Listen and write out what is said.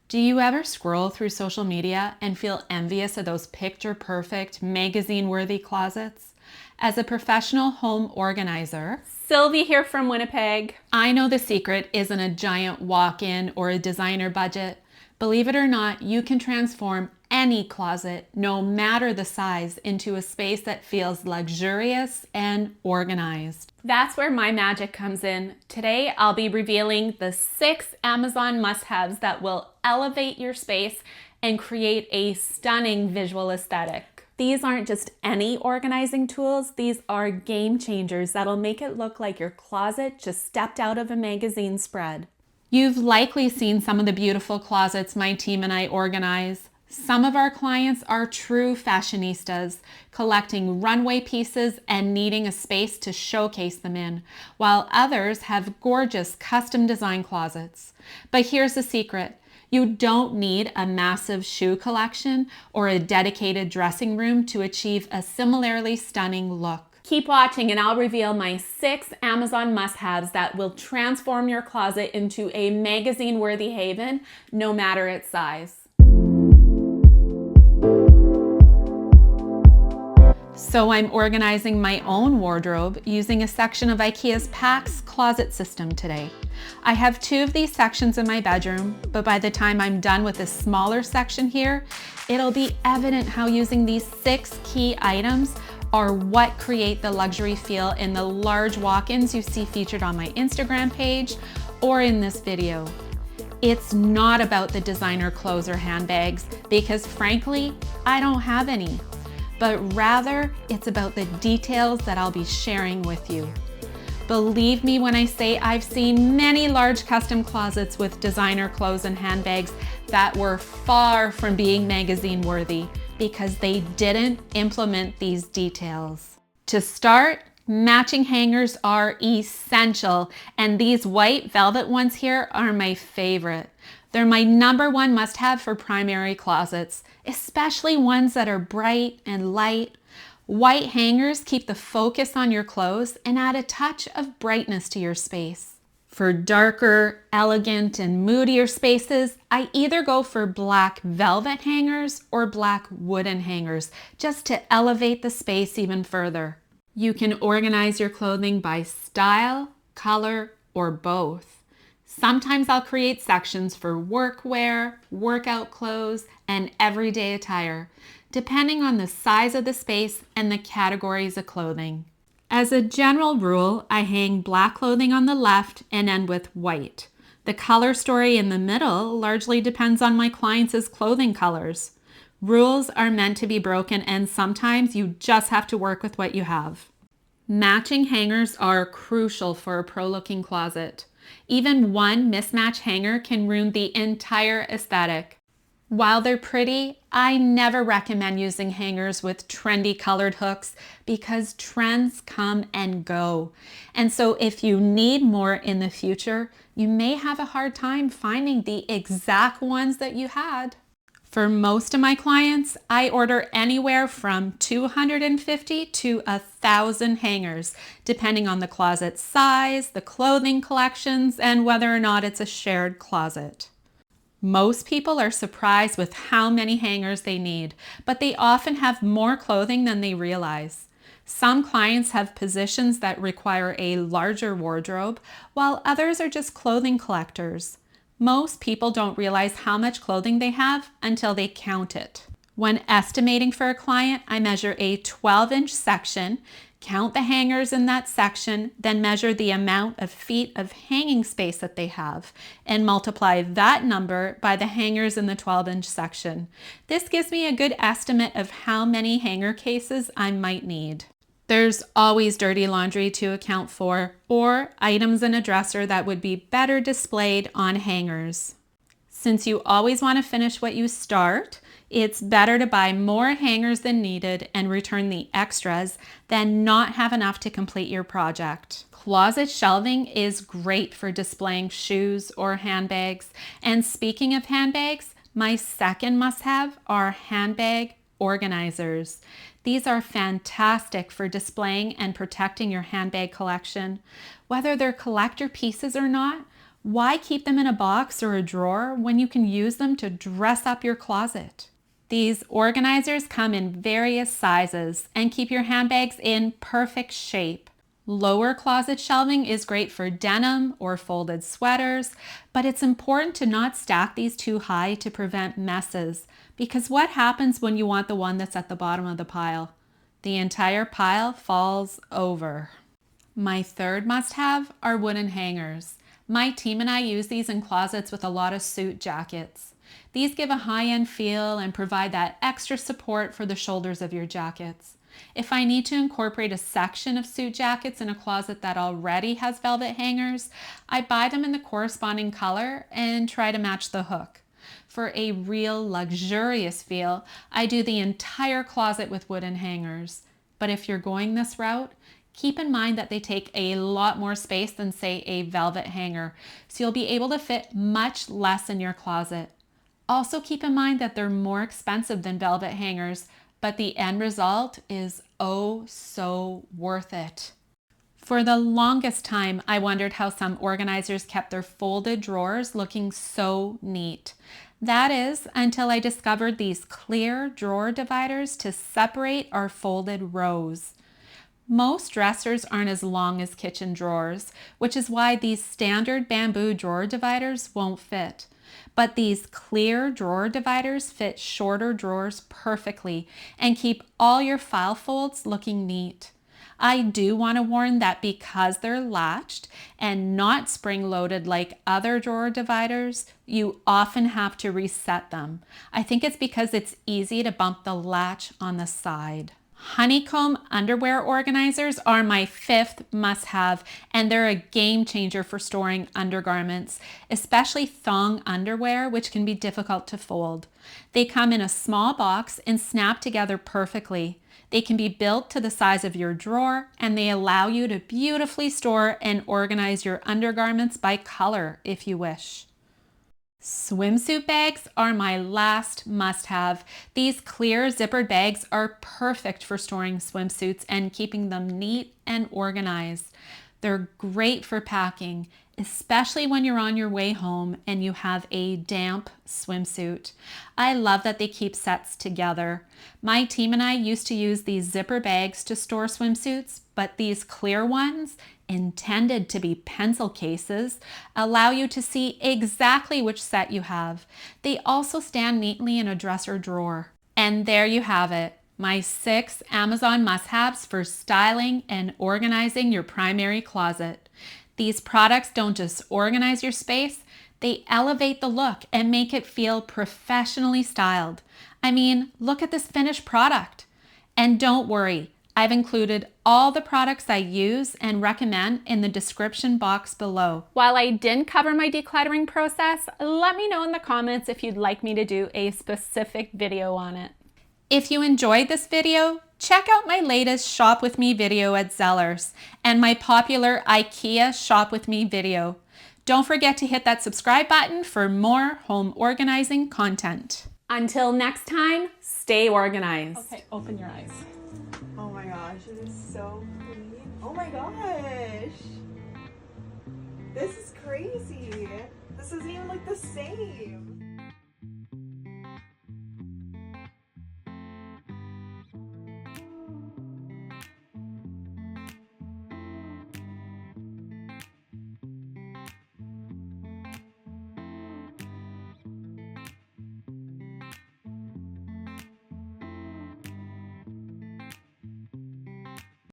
Do you ever scroll through social media and feel envious of those picture-perfect, magazine-worthy closets? As a professional home organizer, Sylvie here from Winnipeg. I know the secret isn't a giant walk-in or a designer budget. Believe it or not, you can transform any closet, no matter the size, into a space that feels luxurious and organized. That's where my magic comes in. Today, I'll be revealing the 6 Amazon must-haves that will elevate your space and create a stunning visual aesthetic. These aren't just any organizing tools, these are game changers that'll make it look like your closet just stepped out of a magazine spread. You've likely seen some of the beautiful closets my team and I organize. Some of our clients are true fashionistas, collecting runway pieces and needing a space to showcase them in, while others have gorgeous custom design closets. But here's the secret. You don't need a massive shoe collection or a dedicated dressing room to achieve a similarly stunning look. Keep watching and I'll reveal my 6 Amazon must-haves that will transform your closet into a magazine-worthy haven, no matter its size. So I'm organizing my own wardrobe using a section of IKEA's PAX closet system today. I have 2 of these sections in my bedroom, but by the time I'm done with this smaller section here, it'll be evident how using these 6 key items are what create the luxury feel in the large walk-ins you see featured on my Instagram page or in this video. It's not about the designer clothes or handbags because frankly, I don't have any, but rather it's about the details that I'll be sharing with you. Believe me when I say I've seen many large custom closets with designer clothes and handbags that were far from being magazine worthy because they didn't implement these details. To start, matching hangers are essential, and these white velvet ones here are my favorite. They're my #1 must-have for primary closets, especially ones that are bright and light. White hangers keep the focus on your clothes and add a touch of brightness to your space. For darker, elegant, and moodier spaces, I either go for black velvet hangers or black wooden hangers, just to elevate the space even further. You can organize your clothing by style, color, or both. Sometimes I'll create sections for workwear, workout clothes, and everyday attire, depending on the size of the space and the categories of clothing. As a general rule, I hang black clothing on the left and end with white. The color story in the middle largely depends on my clients' clothing colors. Rules are meant to be broken, and sometimes you just have to work with what you have. Matching hangers are crucial for a pro-looking closet. Even one mismatched hanger can ruin the entire aesthetic. While they're pretty, I never recommend using hangers with trendy colored hooks because trends come and go. And so if you need more in the future, you may have a hard time finding the exact ones that you had. For most of my clients, I order anywhere from 250 to 1,000 hangers, depending on the closet size, the clothing collections, and whether or not it's a shared closet. Most people are surprised with how many hangers they need, but they often have more clothing than they realize. Some clients have positions that require a larger wardrobe, while others are just clothing collectors. Most people don't realize how much clothing they have until they count it. When estimating for a client, I measure a 12-inch section, count the hangers in that section, then measure the amount of feet of hanging space that they have, and multiply that number by the hangers in the 12-inch section. This gives me a good estimate of how many hanger cases I might need. There's always dirty laundry to account for, or items in a dresser that would be better displayed on hangers. Since you always want to finish what you start, it's better to buy more hangers than needed and return the extras than not have enough to complete your project. Closet shelving is great for displaying shoes or handbags. And speaking of handbags, my second must-have are handbag organizers. These are fantastic for displaying and protecting your handbag collection. Whether they're collector pieces or not, Why keep them in a box or a drawer when you can use them to dress up your closet? These organizers come in various sizes and keep your handbags in perfect shape. Lower closet shelving is great for denim or folded sweaters, but it's important to not stack these too high to prevent messes, because what happens when you want the one that's at the bottom of the pile? The entire pile falls over. My third must-have are wooden hangers. My team and I use these in closets with a lot of suit jackets. These give a high-end feel and provide that extra support for the shoulders of your jackets. If I need to incorporate a section of suit jackets in a closet that already has velvet hangers, I buy them in the corresponding color and try to match the hook. For a real luxurious feel, I do the entire closet with wooden hangers. But if you're going this route, keep in mind that they take a lot more space than, say, a velvet hanger, so you'll be able to fit much less in your closet. Also keep in mind that they're more expensive than velvet hangers, but the end result is oh so worth it. For the longest time, I wondered how some organizers kept their folded drawers looking so neat. That is, until I discovered these clear drawer dividers to separate our folded rows. Most dressers aren't as long as kitchen drawers, which is why these standard bamboo drawer dividers won't fit. But these clear drawer dividers fit shorter drawers perfectly and keep all your file folds looking neat. I do want to warn that because they're latched and not spring-loaded like other drawer dividers, you often have to reset them. I think it's because it's easy to bump the latch on the side. Honeycomb Underwear Organizers are my fifth must-have, and they're a game changer for storing undergarments, especially thong underwear, which can be difficult to fold. They come in a small box and snap together perfectly. They can be built to the size of your drawer, and they allow you to beautifully store and organize your undergarments by color if you wish. Swimsuit bags are my last must-have. These clear zippered bags are perfect for storing swimsuits and keeping them neat and organized. They're great for packing, especially when you're on your way home and you have a damp swimsuit. I love that they keep sets together. My team and I used to use these zipper bags to store swimsuits, but these clear ones, intended to be pencil cases, allow you to see exactly which set you have. They also stand neatly in a dresser drawer. And there you have it, my 6 Amazon must-haves for styling and organizing your primary closet. These products don't just organize your space, they elevate the look and make it feel professionally styled. I mean, look at this finished product. And don't worry, I've included all the products I use and recommend in the description box below. While I didn't cover my decluttering process, let me know in the comments if you'd like me to do a specific video on it. If you enjoyed this video, check out my latest Shop With Me video at Zellers and my popular IKEA Shop With Me video. Don't forget to hit that subscribe button for more home organizing content. Until next time, stay organized. Okay, open your eyes. Oh my gosh, it is so clean. Oh my gosh. This is crazy. This isn't even like the same.